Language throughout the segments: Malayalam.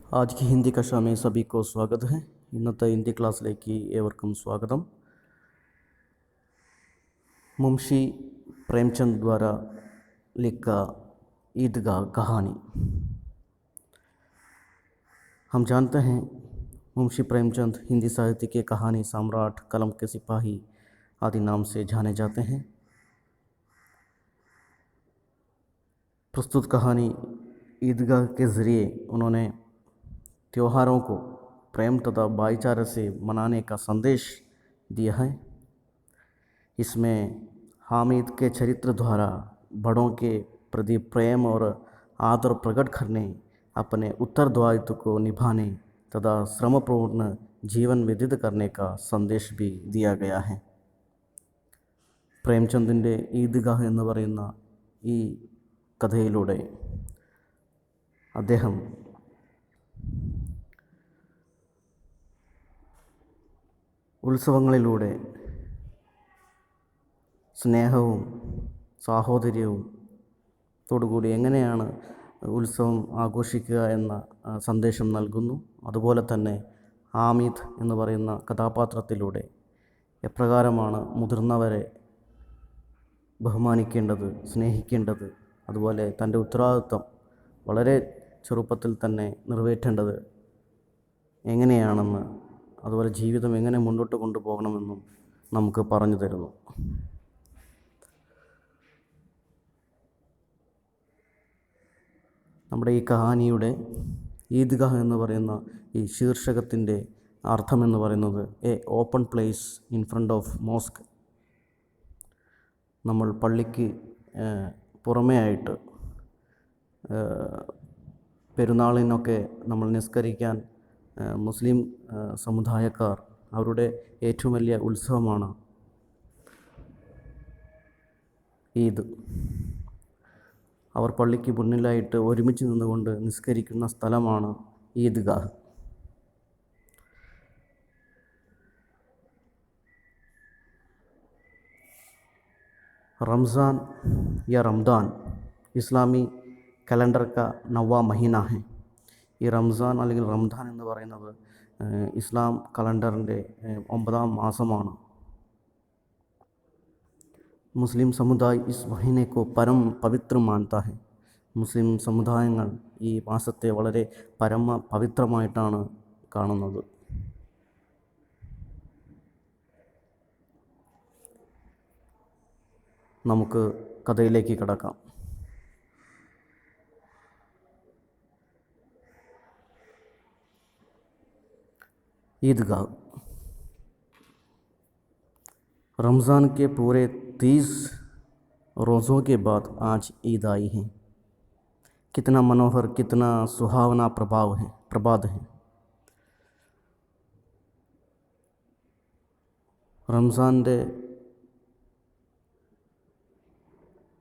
आज की हिंदी कक्षा में सभी को स्वागत है। ഇന്നത്തെ ഹിന്ദി ക്ലാസ്സിലേക്ക് ഏവർക്കും സ്വാഗതം। मुंशी प्रेमचंद द्वारा लिखा ईदगाह कहानी। हम जानते हैं मुंशी प्रेमचंद हिंदी साहित्य के कहानी सम्राट, कलम के सिपाही आदि नाम से जाने जाते हैं। प्रस्तुत कहानी ईदगाह के ज़रिए उन्होंने त्योहारों को प्रेम तथा भाईचारे से मनाने का संदेश दिया है। इसमें हामिद के चरित्र द्वारा बड़ों के प्रति प्रेम और आदर प्रकट करने, अपने उत्तरदायित्व को निभाने तथा श्रमपूर्ण जीवन व्यतीत करने का संदेश भी दिया गया है। പ്രേംചന്ദിൻ്റെ ഈദ്ഗാഹ് എന്ന് പറയുന്ന ഈ കഥയിലൂടെ അദ്ദേഹം ഉത്സവങ്ങളിലൂടെ സ്നേഹവും സാഹോദര്യവും തോടുകൂടി എങ്ങനെയാണ് ഉത്സവം ആഘോഷിക്കുക എന്ന സന്ദേശം നൽകുന്നു. അതുപോലെ തന്നെ ഹാമിദ് എന്ന് പറയുന്ന കഥാപാത്രത്തിലൂടെ എപ്രകാരമാണ് മുതിർന്നവരെ ബഹുമാനിക്കേണ്ടത്, സ്നേഹിക്കേണ്ടത്, അതുപോലെ തൻ്റെ ഉത്തരവാദിത്വം വളരെ ചെറുപ്പത്തിൽ തന്നെ നിറവേറ്റേണ്ടത് എങ്ങനെയാണെന്ന്, അതുപോലെ ജീവിതം എങ്ങനെ മുന്നോട്ട് കൊണ്ടുപോകണമെന്നും നമുക്ക് പറഞ്ഞു തരുന്നു. നമ്മുടെ ഈ കഹാനിയുടെ ഈദ്ഗാഹ് എന്ന് പറയുന്ന ഈ ശീർഷകത്തിൻ്റെ അർത്ഥമെന്ന് പറയുന്നത് a open place in front of mosque. നമ്മൾ പള്ളിക്ക് പുറമേ ആയിട്ട് പെരുന്നാളിനൊക്കെ നമ്മൾ നിസ്കരിക്കാൻ മുസ്ലിം സമുദായക്കാർ അവരുടെ ഏറ്റവും വലിയ ഉത്സവമാണ് ഈദ്. അവർ പള്ളിക്ക് മുന്നിലായിട്ട് ഒരുമിച്ച് നിന്നുകൊണ്ട് നിസ്കരിക്കുന്ന സ്ഥലമാണ് ഈദ്ഗാഹ്. रमज़ान या रमदान ഇസ്ലാമി കലണ്ടർ का 9वां महीना है. ഈ റംസാൻ അല്ലെങ്കിൽ റംദാൻ എന്ന് പറയുന്നത് ഇസ്ലാം കലണ്ടറിൻ്റെ 9ാം മാസമാണ്. മുസ്ലിം സമുദായ് ഇസ് മഹീനെ കോ പരം പവിത്ര മാനता है. മുസ്ലിം സമുദായങ്ങൾ ഈ മാസത്തെ വളരെ പരമ പവിത്രമായിട്ടാണ് കാണുന്നത്. നമുക്ക് കഥയിലേക്ക് കടക്കാം. ईदगाह. रमज़ान के पूरे 30 रोज़ों के बाद आज ईद आई है. कितना मनोहर, कितना सुहावना प्रभात है. റംസാൻ്റെ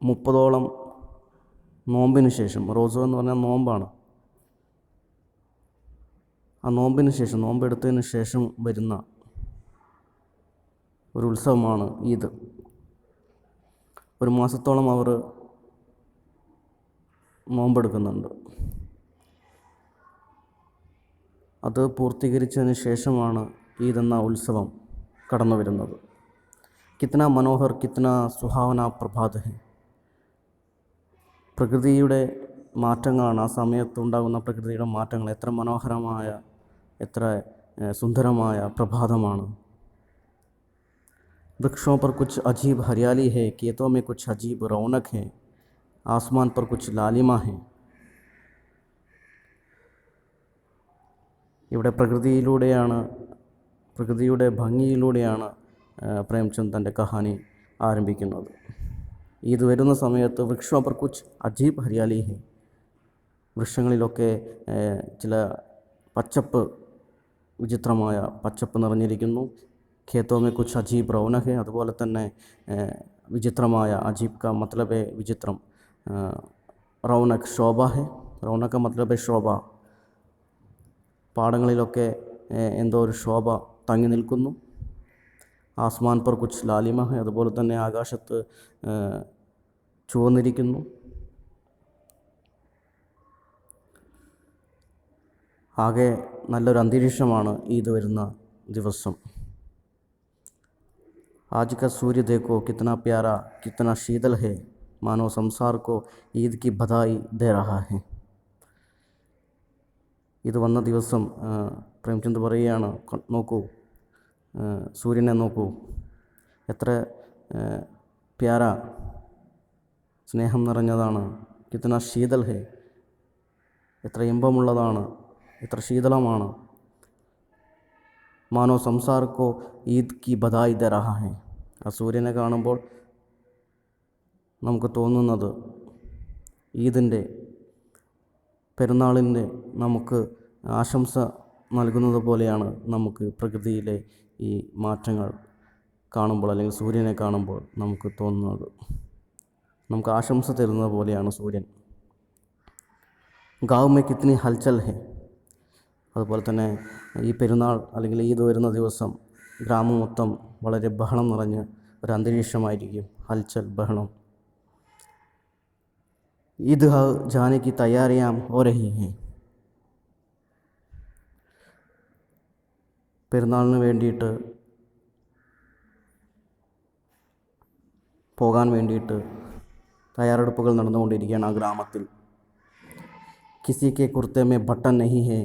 30ഓളം നോമ്പിന് ശേഷം, റോസോ എന്ന് പറഞ്ഞാൽ നോമ്പാണ്, ആ നോമ്പിന് ശേഷം, നോമ്പെടുത്തതിന് ശേഷം വരുന്ന ഒരു ഉത്സവമാണ് ഈദ്. ഒരു മാസത്തോളം അവർ നോമ്പെടുക്കുന്നുണ്ട്. അത് പൂർത്തീകരിച്ചതിന് ശേഷമാണ് ഈദ് എന്ന ഉത്സവം കടന്നു വരുന്നത്. കിത്ന മനോഹർ, കിത്ന സുഹാവന പ്രഭാത് ഹെ. പ്രകൃതിയുടെ മാറ്റങ്ങളാണ്, ആ സമയത്തുണ്ടാകുന്ന പ്രകൃതിയുടെ മാറ്റങ്ങൾ. എത്ര മനോഹരമായ, എത്ര സുന്ദരമായ പ്രഭാതമാണ്. वृक्षों पर कुछ अजीब हरियाली है, खेतों में कुछ अजीब रौनक है, आसमान पर कुछ लालिमा है. ഇവിടെ പ്രകൃതിയുടെ ഭംഗിയിലൂടെയാണ് പ്രേംചന്ദ് തൻ്റെ കഹാനി ആരംഭിക്കുന്നത്. ഈദ് വരുന്ന സമയത്ത് വൃക്ഷോ പർ കുച്ച് അജീബ് ഹരിയാലി ഹെ. വൃക്ഷങ്ങളിലൊക്കെ ചില വിചിത്രമായ പച്ചപ്പ് നിറഞ്ഞിരിക്കുന്നു. ഖേത്തോമേ കുച്ച് അജീബ് റൗനക് ഹെ. അതുപോലെ തന്നെ വിചിത്രമായ, അജീബ് ക മത്ലബ് വിചിത്രം, റൗനക് ശോഭ ഹെ. റൗനക് മത്ലബ് ശോഭ. പാടങ്ങളിലൊക്കെ എന്തോ ഒരു ശോഭ തങ്ങി നിൽക്കുന്നു. ആസ്മാൻ പർ കുച്ച് ലാലിമ ഹെ. അതുപോലെ തന്നെ ആകാശത്ത് ചുവന്നിരിക്കുന്നു. ആകെ നല്ലൊരു അന്തരീക്ഷമാണ് ഈദ് വരുന്ന ദിവസം. आज का सूर्य देखो कितना प्यारा, कितना शीतल है, मानो संसार को ईद की बधाई दे रहा है. ഇത് വന്ന ദിവസം പ്രേംചന്ദ് പറയുകയാണ്, നോക്കൂ, സൂര്യനെ നോക്കൂ, എത്ര പ്യാര, സ്നേഹം നിറഞ്ഞതാണ്, കിത്തന ശീതൽ ഹേ, എത്ര ഇമ്പമുള്ളതാണ്, എത്ര ശീതളമാണ്, മാനോ സംസാർക്കോ ഈദ് കി ബധായി ദേ രഹാ ഹെ. ആ സൂര്യനെ കാണുമ്പോൾ നമുക്ക് തോന്നുന്നത് ഈദിൻ്റെ, പെരുന്നാളിൻ്റെ നമുക്ക് ആശംസ നൽകുന്നത് പോലെയാണ് നമുക്ക് പ്രകൃതിയിലെ ഈ മാറ്റങ്ങൾ കാണുമ്പോൾ, അല്ലെങ്കിൽ സൂര്യനെ കാണുമ്പോൾ നമുക്ക് തോന്നുന്നത്. നമുക്ക് ആശംസ തരുന്നത് പോലെയാണ് സൂര്യൻ. ഗാവ് മേ കിത്നി ഹൽചൽ ഹെ. അതുപോലെ തന്നെ ഈ പെരുന്നാൾ അല്ലെങ്കിൽ ഈദ് വരുന്ന ദിവസം ഗ്രാമം മൊത്തം വളരെ ബഹളം നിറഞ്ഞ് ഒരു അന്തരീക്ഷമായിരിക്കും. ഹൽചൽ, ബഹളം. ഈദ്ഗാ ജാനെ കി തയ്യാറിയാം ഹോ രഹി ഹെ. പെരുന്നാളിന് വേണ്ടിയിട്ട് പോകാൻ വേണ്ടിയിട്ട് തയ്യാറെടുപ്പുകൾ നടന്നുകൊണ്ടിരിക്കുകയാണ് ആ ഗ്രാമത്തിൽ. കിസി കെ കുർത്തെ മേ ബട്ടൺ നഹി ഹെ,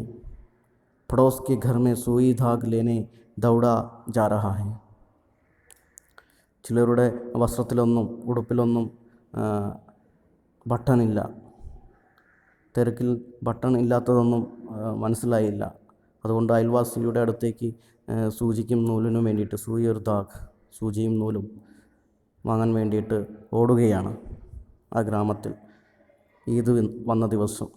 पड़ोस के घर में सुई धाग लेने दौड़ा जा रहा है. ചിലരുടെ വസ്ത്രത്തിലൊന്നും ഉടുപ്പിലൊന്നും ബട്ടണില്ല. തിരക്കിൽ ബട്ടൺ ഇല്ലാത്തതൊന്നും മനസ്സിലായില്ല. അതുകൊണ്ട് അയൽവാസിയുടെ അടുത്തേക്ക് സൂചിക്കും നൂലിനും വേണ്ടിയിട്ട്, സൂയി ധാഗ്, സൂചിയും നൂലും വാങ്ങാൻ വേണ്ടിയിട്ട് ഓടുകയാണ് ആ ഗ്രാമത്തിൽ ഈദ് വന്ന ദിവസം.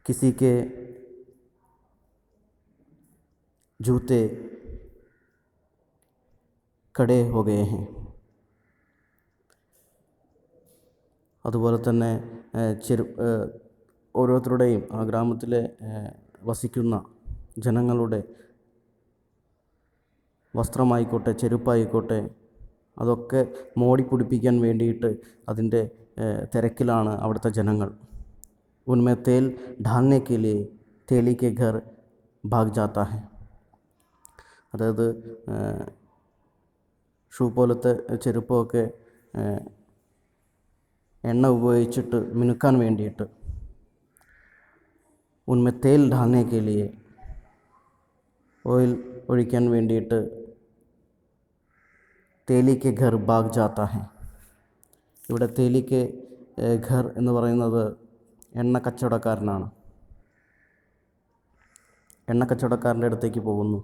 किसी के जूते कड़े हो गए हैं. അതുപോലെ തന്നെ ഓരോരുത്തരുടെയും ആ ഗ്രാമത്തിലെ വസിക്കുന്ന ജനങ്ങളുടെ വസ്ത്രമായിക്കോട്ടെ, ചെരുപ്പായിക്കോട്ടെ, അതൊക്കെ മോടിപ്പിടിപ്പിക്കാൻ വേണ്ടിയിട്ട് അതിൻ്റെ തിരക്കിലാണ് അവിടുത്തെ ജനങ്ങൾ. उनमें तेल डालने के लिए तेली के घर भाग जाता है. അതായത് ഷൂ പോലത്തെ ചെരുപ്പമൊക്കെ എണ്ണ ഉപയോഗിച്ചിട്ട് മിനുക്കാൻ വേണ്ടിയിട്ട്, ഉന്മേ തേൽ ഡാൽനെ കെ ലിയെ, ഓയിൽ ഒഴിക്കാൻ വേണ്ടിയിട്ട് തേലി കെ ഘർ ഭാഗ് ജാത്ത ഹെ. ഇവിടെ തേലി കെ ഘർ എന്ന് പറയുന്നത് എണ്ണ കച്ചവടക്കാരനാണ്. എണ്ണ കച്ചവടക്കാരൻ്റെ അടുത്തേക്ക് പോകുന്നു.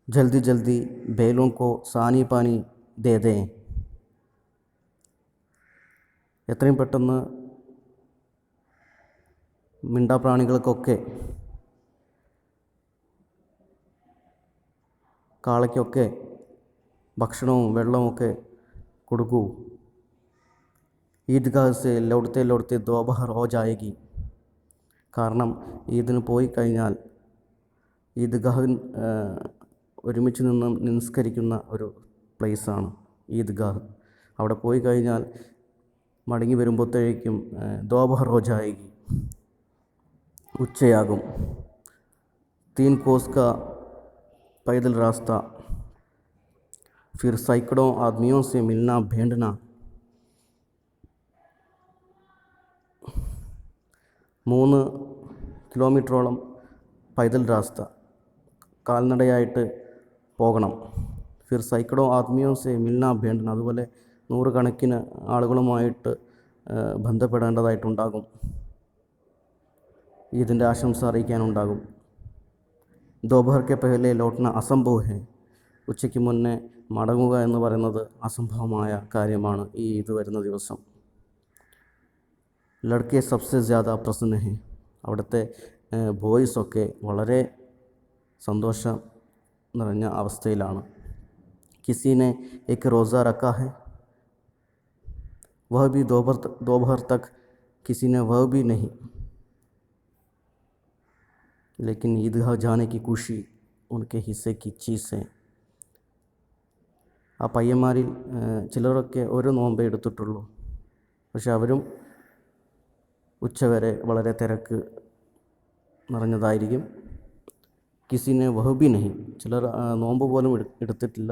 ജൽദി ജൽദി ബേലോं को സാനി പാനി ദേ ദേ. എത്രയും പെട്ടെന്ന് മിണ്ടാപ്രാണികൾക്കൊക്കെ, കാളയ്ക്കൊക്കെ ഭക്ഷണവും വെള്ളവുമൊക്കെ കൊടുക്കൂ. ഈദ്ഗാഹ് സെ ലൗട്ടെ ലൗട്ടെ ദോപഹർ ഹോ ജായേഗി. കാരണം ഈദിന് പോയി കഴിഞ്ഞാൽ, ഈദ്ഗാഹ് ഒരുമിച്ച് നിന്ന് നിസ്കരിക്കുന്ന ഒരു പ്ലേസാണ് ഈദ്ഗാഹ്. അവിടെ പോയി കഴിഞ്ഞാൽ മടങ്ങി വരുമ്പോഴത്തേക്കും ദോപഹർ ഹോ ജായേഗി, ഉച്ചയാകും. 3 कोस का पैदल रास्ता, फिर सैकड़ों आदमियों से मिलना भेंटना. 3 കിലോമീറ്ററോളം പൈതൽ രാസ്ത, കാൽനടയായിട്ട് പോകണം. ഫിർ സൈക്കഡോ ആദ്മിയോ സെ മിൽന ഭേണ്ടന. അതുപോലെ 100 കണക്കിന് ആളുകളുമായിട്ട് ബന്ധപ്പെടേണ്ടതായിട്ടുണ്ടാകും. ഈദിൻ്റെ ആശംസ അറിയിക്കാനുണ്ടാകും. ദോപഹർ കെ പെഹലെ ലോട്ട്ന അസംഭവ് ഹെ. ഉച്ചയ്ക്ക് മുന്നേ മടങ്ങുക എന്ന് പറയുന്നത് അസംഭവമായ കാര്യമാണ് ഈ ഈദ് വരുന്ന ദിവസം. ലഡ്കെ സബ്സെ ജ്യാദ പ്രസന്ന ഹെ. അവിടുത്തെ ബോയ്സൊക്കെ വളരെ സന്തോഷം നിറഞ്ഞ അവസ്ഥയിലാണ്. കിസിനെ ഏക് റോസ രക്കാ ഹെ, വഹ് ഭി दोपहर तक किसी ने वह भी नहीं. लेकिन ईदगाह जाने की खुशी उनके हिस्से की चीज़ है. ആ പയ്യന്മാരിൽ ചിലരൊക്കെ ഒരു നോമ്പേ എടുത്തിട്ടുള്ളൂ. പക്ഷെ അവരും ഉച്ചവരെ വളരെ തിരക്ക് നിറഞ്ഞതായിരിക്കും. കിസിനെ വഹബി നഹി, ചിലർ നോമ്പ് പോലും എടുത്തിട്ടില്ല.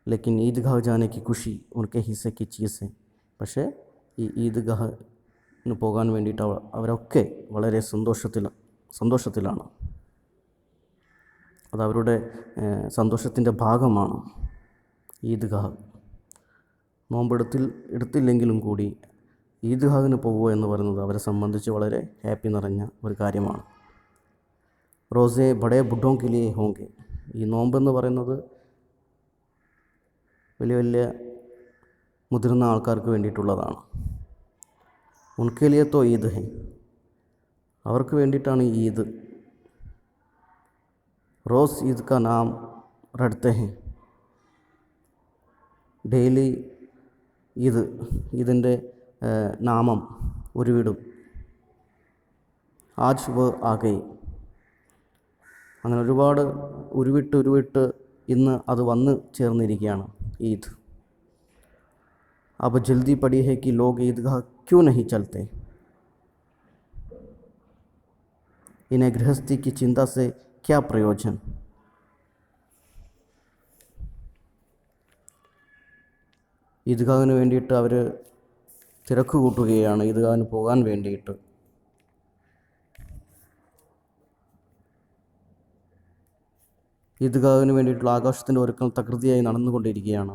ലേക്കിൻ ഈദ്ഗാഹ് ജാനെ കി ഖുഷി ഉനക്കെ ഹിസ്സെ കി ചീസ്. പക്ഷേ ഈ ഈദ്ഗാഹിന് പോകാൻ വേണ്ടിയിട്ട് അവരൊക്കെ വളരെ സന്തോഷത്തിലാണ്. അതവരുടെ സന്തോഷത്തിൻ്റെ ഭാഗമാണ് ഈദ്ഗാഹ്. എടുത്തില്ലെങ്കിലും കൂടി ഈദ്ഗാഹിന് പോവുക എന്ന് പറയുന്നത് അവരെ സംബന്ധിച്ച് വളരെ ഹാപ്പി നിറഞ്ഞ ഒരു കാര്യമാണ്. റോസെ ബഡേ ബുഡ്ഡോं के लिए होंगे. ഈ നോമ്പെന്ന് പറയുന്നത് വലിയ വലിയ മുതിർന്ന ആൾക്കാർക്ക് വേണ്ടിയിട്ടുള്ളതാണ്. ഉൻകെ ലിയെ തോ ഈദ് ഹൈ, അവർക്ക് വേണ്ടിയിട്ടാണ് ഈദ്. റോസ് ഈദ് കാ നാം റഡ്ത്തെ ഹൈ, ഡെയിലി ഇതിൻ്റെ നാമം ഉരുവിടും. ആജ് വ ആ ഗയി, അങ്ങനെ ഒരുപാട് ഉരുവിട്ട് ഇന്ന് അത് വന്ന് ചേർന്നിരിക്കുകയാണ് ഈദ്. अब जल्दी पड़ी है कि लोग ईदगाह क्यों नहीं चलते. इन्हें गृहस्थी की चिंता से क्या प्रयोजन. ഈദ്ഗാഹിന് വേണ്ടിയിട്ട് അവർ തിരക്ക് കൂട്ടുകയാണ്, ഈദ്ഗാഹിന് പോകാൻ വേണ്ടിയിട്ട്. ഈദ്ഗാഹിന് വേണ്ടിയിട്ടുള്ള ആകാശത്തിൻ്റെ ഒരുക്കം തകൃതിയായി നടന്നുകൊണ്ടിരിക്കുകയാണ്.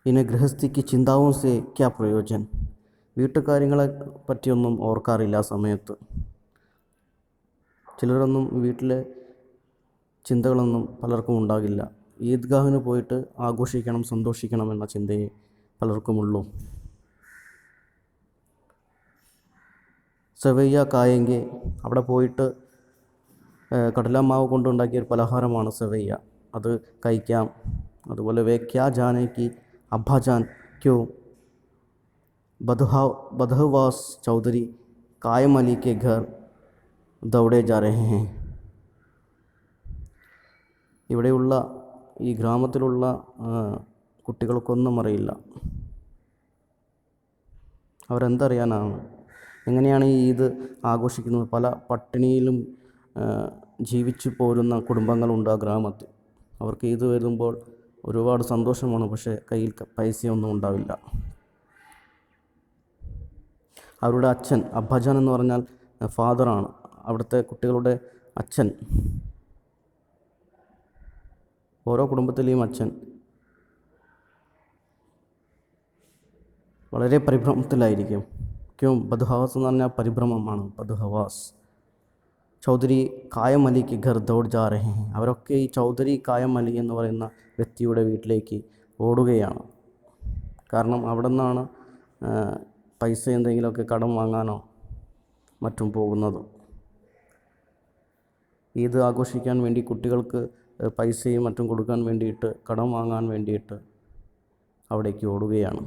ഇനെ ഗൃഹസ്ഥിക്ക് ചിന്താവും സേ ക്യാ പ്രയോജൻ. വീട്ടുകാര്യങ്ങളെ പറ്റിയൊന്നും ഓർക്കാറില്ല ആ സമയത്ത്. ചിലരൊന്നും വീട്ടിലെ ചിന്തകളൊന്നും പലർക്കും ഉണ്ടാകില്ല. ഈദ്ഗാഹിന് പോയിട്ട് ആഘോഷിക്കണം, സന്തോഷിക്കണം എന്ന ചിന്തയെ പലർക്കുമുള്ളൂ. സെവയ്യ കായെങ്കെ, അവിടെ പോയിട്ട് കടലമാവ് കൊണ്ടുണ്ടാക്കിയ ഒരു പലഹാരമാണ് സെവയ്യ, അത് കഴിക്കാം. അതുപോലെ വേ ക്യാ ജാനേക്ക് അബ്ബാജാൻ ക്യോ ബധവാസ് ചൗധരി കായം അലി കെ ഘർ ദൗഡേ ജാ രഹേ ഹൈ. ഇവിടെയുള്ള ഈ ഗ്രാമത്തിലുള്ള കുട്ടികൾക്കൊന്നും അറിയില്ല. അവരെന്തറിയാനാണ്, എങ്ങനെയാണ് ഈ ഈദ് ആഘോഷിക്കുന്നത്. പല പട്ടിണിയിലും ജീവിച്ചു പോരുന്ന കുടുംബങ്ങളുണ്ട് ആ ഗ്രാമത്തിൽ. അവർക്ക് ഈദ് വരുമ്പോൾ ഒരുപാട് സന്തോഷമാണ്, പക്ഷേ കയ്യിൽ പൈസയൊന്നും ഉണ്ടാവില്ല. അവരുടെ അച്ഛൻ, അബ്ബാജാൻ എന്ന് പറഞ്ഞാൽ ഫാദറാണ്, അവിടുത്തെ കുട്ടികളുടെ അച്ഛൻ. ഓരോ കുടുംബത്തിലെയും അച്ഛൻ വളരെ പരിഭ്രമത്തിലായിരിക്കും. ക്യോം ബദ്ഹവാസ് എന്ന് പറഞ്ഞാൽ പരിഭ്രമമാണ്, ബദ്ഹവാസ്. ചൗധരി കായം അലിക്ക് ഘർ ദൗഡ് ജാ രഹേ ഹൈ. അവരൊക്കെ ഈ ചൗധരി കായം അലി എന്ന് പറയുന്ന വ്യക്തിയുടെ വീട്ടിലേക്ക് ഓടുകയാണ്. കാരണം അവിടെ നിന്നാണ് പൈസ എന്തെങ്കിലുമൊക്കെ കടം വാങ്ങാനോ മറ്റും പോകുന്നത്. ഈദ് ആഘോഷിക്കാൻ വേണ്ടി കുട്ടികൾക്ക് പൈസയും മറ്റും കൊടുക്കാൻ വേണ്ടിയിട്ട്, കടം വാങ്ങാൻ വേണ്ടിയിട്ട് അവിടേക്ക് ഓടുകയാണ്.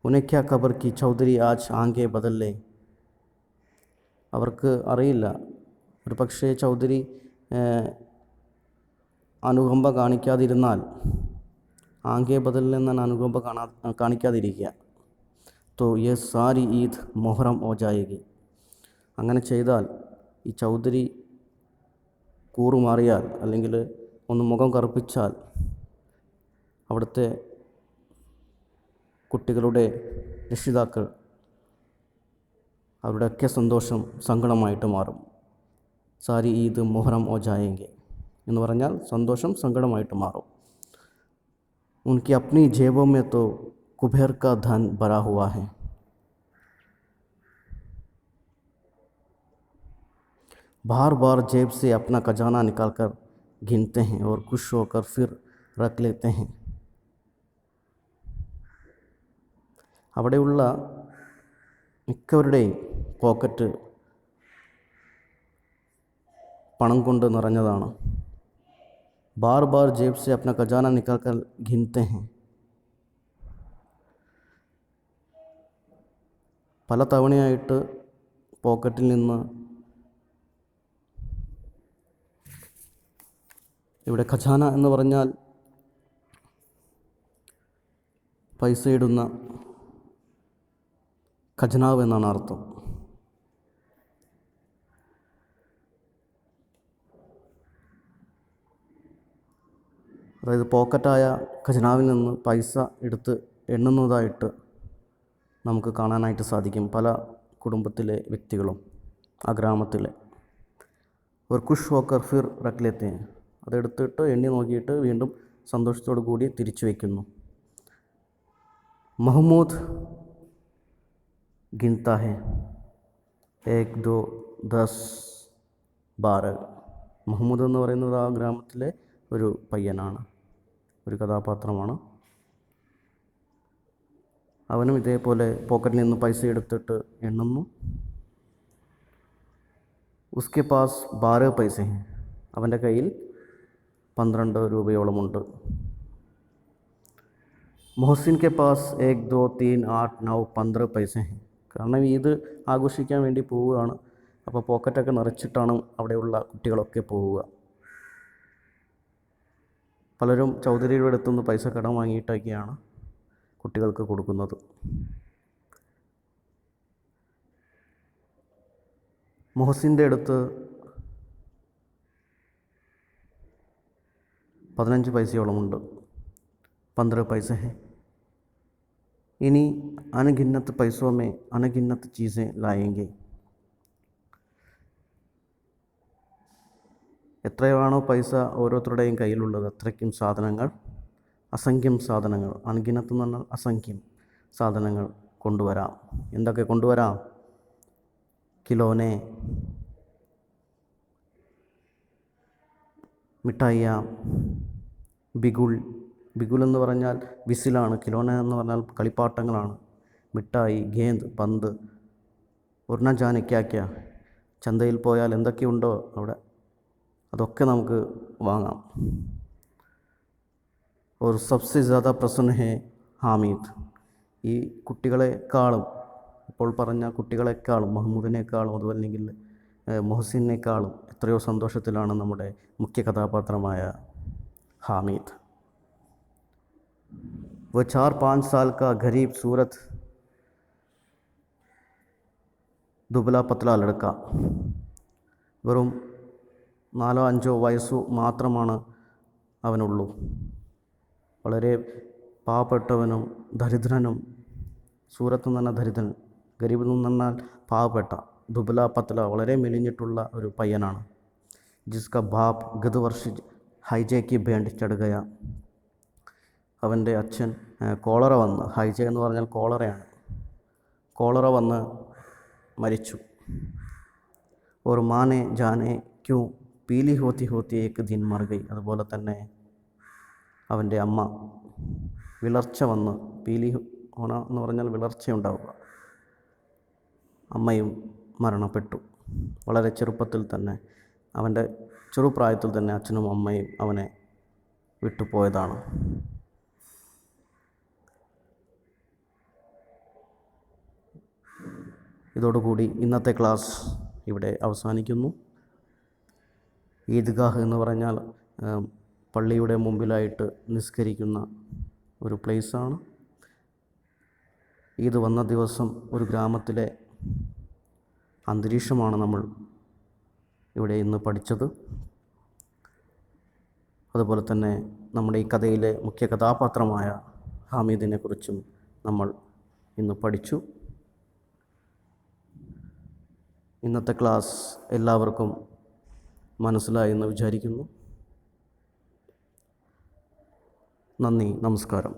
ഉനക്ക്യാ ഖബർ കി ചൗധരി ആജ് ആങ്കെ ബദല്ലേ. അവർക്ക് അറിയില്ല, ഒരു പക്ഷേ ചൗധരി അനുകമ്പ കാണിക്കാതിരുന്നാൽ, ആങ്കെ ബദൽ എന്നാണ് അനുകമ്പ കാണിക്കാതിരിക്കുക. തോ യെ സാരി ഈദ് മൊഹറം ഓ ജായേഗി. അങ്ങനെ ചെയ്താൽ, ഈ ചൗധരി കൂറുമാറിയാൽ അല്ലെങ്കിൽ ഒന്ന് മുഖം കറുപ്പിച്ചാൽ, അവിടുത്തെ കുട്ടികളുടെ രക്ഷിതാക്കൾ അവരുടെയൊക്കെ സന്തോഷം സങ്കടമായിട്ട് മാറും. സാരി ഈദ് മൊഹറം ഓ ജായേങ്കെ എന്ന് പറഞ്ഞാൽ സന്തോഷം സങ്കടമായിട്ട് മാറും. ഉൻകി അപ്നി ജേബോ മേ തോ കുബേർ കാ ധൻ ഭരാ ഹുവാ ഹൈ. बार बार जेब से अपना खजाना निकाल कर गिनते हैं और खुश होकर फिर रख लेते हैं. അവിടെയുള്ള മിക്കവരുടെയും പോക്കറ്റ് പണം കൊണ്ട് നിറഞ്ഞതാണ്. ബാർ ബാർ ജേബ് സെ അപ്ന ഖജാന നിക്കാൽ കർ ഗിൻത്തെ ഹൈ. പല തവണയായിട്ട് പോക്കറ്റിൽ നിന്ന് ഇവിടെ ഖജാന എന്ന് പറഞ്ഞാൽ പൈസ ഇടുന്ന ഖജനാവ് എന്നാണ് അർത്ഥം. അതായത് പോക്കറ്റായ ഖജനാവിൽ നിന്ന് പൈസ എടുത്ത് എണ്ണുന്നതായിട്ട് നമുക്ക് കാണാനായിട്ട് സാധിക്കും പല കുടുംബത്തിലെ വ്യക്തികളും ആ ഗ്രാമത്തിലെ. ഒരു ഖുഷ് ഹോക്കർ ഫിർ റഖ് ലേത്തെ ഹൈ, അതെടുത്തിട്ട് എണ്ണി നോക്കിയിട്ട് വീണ്ടും സന്തോഷത്തോടു കൂടി തിരിച്ചു വയ്ക്കുന്നു. മഹ്മൂദ് ഗിൻതാ ഹെ 1 2 10 12. മഹ്മൂദ് എന്ന് പറയുന്നത് ആ ഗ്രാമത്തിലെ ഒരു പയ്യനാണ്, ഒരു കഥാപാത്രമാണ്. അവനും ഇതേപോലെ പോക്കറ്റിൽ നിന്ന് പൈസ എടുത്തിട്ട് എണ്ണുന്നു. ഉസ്കെ പാസ് 12 പൈസ ഹെ, അവൻ്റെ കയ്യിൽ 12 രൂപയോളമുണ്ട്. മൊഹസിൻ കെ പാസ് 1 2 3 8 9 15 പൈസ ഹെ, കാരണം ഈദ് ആഘോഷിക്കാൻ വേണ്ടി പോവുകയാണ്. അപ്പോൾ പോക്കറ്റൊക്കെ നിറച്ചിട്ടാണ് അവിടെയുള്ള കുട്ടികളൊക്കെ പോവുക. പലരും ചൗധരിയുടെ അടുത്തുനിന്ന് പൈസ കടം വാങ്ങിയിട്ടൊക്കെയാണ് കുട്ടികൾക്ക് കൊടുക്കുന്നത്. മൊഹസിൻ്റെ അടുത്ത് 15 പൈസയോളമുണ്ട്. 15 പൈസ ഹെ. ഇനി അനഗിന്നത്ത് പൈസോ മേ അനഗിന്നത്ത് ചീസേ ലായെങ്കെ, എത്രയാണോ പൈസ ഓരോരുത്തരുടെയും കയ്യിലുള്ളത് അത്രയ്ക്കും സാധനങ്ങൾ, അസംഖ്യം സാധനങ്ങൾ, അൺഗിനത്ത് എന്ന് പറഞ്ഞാൽ അസംഖ്യം സാധനങ്ങൾ കൊണ്ടുവരാം. എന്തൊക്കെ കൊണ്ടുവരാം? കിലോനെ, മിഠായിയ, ബിഗുൾ. ബിഗുൾ എന്ന് പറഞ്ഞാൽ വിസിലാണ്, കിലോന എന്ന് പറഞ്ഞാൽ കളിപ്പാട്ടങ്ങളാണ്. മിഠായി, ഗേന്ദ്, പന്ത്, ഉർണ ജാനെ ക്യാ ക്യാ. ചന്തയിൽ പോയാൽ എന്തൊക്കെയുണ്ടോ അവിടെ അതൊക്കെ നമുക്ക് വാങ്ങാം. ഒരു സബ്സെ ജ്യാദാ പ്രസന്ന ഹെ ഹാമിദ്. ഈ കുട്ടികളെക്കാളും, ഇപ്പോൾ പറഞ്ഞ കുട്ടികളെക്കാളും, മഹ്മൂദിനേക്കാളും അതുമല്ലെങ്കിൽ മൊഹസിനേക്കാളും എത്രയോ സന്തോഷത്തിലാണ് നമ്മുടെ മുഖ്യ കഥാപാത്രമായ ഹാമിദ്. वो 4-5 साल का गरीब सूरत दुबला पतला लड़का. വെറും 4-5 വയസ്സു മാത്രമാണ് അവനുള്ളൂ. വളരെ പാവപ്പെട്ടവനും ദരിദ്രനും. സൂറത്ത് എന്ന് പറഞ്ഞാൽ ദരിദ്രൻ, ഗരീബ് എന്ന് പറഞ്ഞാൽ പാവപ്പെട്ട, ദുബല പത്തല വളരെ മെലിഞ്ഞിട്ടുള്ള ഒരു പയ്യനാണ്. ജിസ്ക ബാപ്പ് ഗത് വർഷ ഹൈജയ്ക്ക് ബേണ്ട് ചടുകയ. അവൻ്റെ അച്ഛൻ കോളറ വന്ന്, ഹൈജ എന്ന് പറഞ്ഞാൽ കോളറയാണ്, കോളറ വന്ന് മരിച്ചു. ഒരു മാനെ ജാനെ ക്യൂ പീലി ഹോത്തി ഹോത്തി ഏക്ക് ദിൻ മർ ഗയി. അതുപോലെ തന്നെ അവൻ്റെ അമ്മ വിളർച്ച വന്ന്, പീലി ഹോണ എന്ന് പറഞ്ഞാൽ വിളർച്ചയുണ്ടാവുക, അമ്മയും മരണപ്പെട്ടു. വളരെ ചെറുപ്പത്തിൽ തന്നെ, അവൻ്റെ ചെറുപ്രായത്തിൽ തന്നെ അച്ഛനും അമ്മയും അവനെ വിട്ടുപോയതാണ്. ഇതോടുകൂടി ഇന്നത്തെ ക്ലാസ് ഇവിടെ അവസാനിക്കുന്നു. ഈദ്ഗാഹ് എന്ന് പറഞ്ഞാൽ പള്ളിയുടെ മുമ്പിലായിട്ട് നിസ്കരിക്കുന്ന ഒരു പ്ലേസാണ്. ഈദ് വന്ന ദിവസം ഒരു ഗ്രാമത്തിലെ അന്തരീക്ഷമാണ് നമ്മൾ ഇവിടെ ഇന്ന് പഠിച്ചത്. അതുപോലെ തന്നെ നമ്മുടെ ഈ കഥയിലെ മുഖ്യ കഥാപാത്രമായ ഹാമിദിനെ കുറിച്ചും നമ്മൾ ഇന്ന് പഠിച്ചു. ഇന്നത്തെ ക്ലാസ് എല്ലാവർക്കും മനസ്സിലായി എന്ന് വിചാരിക്കുന്നു. നന്ദി, നമസ്കാരം.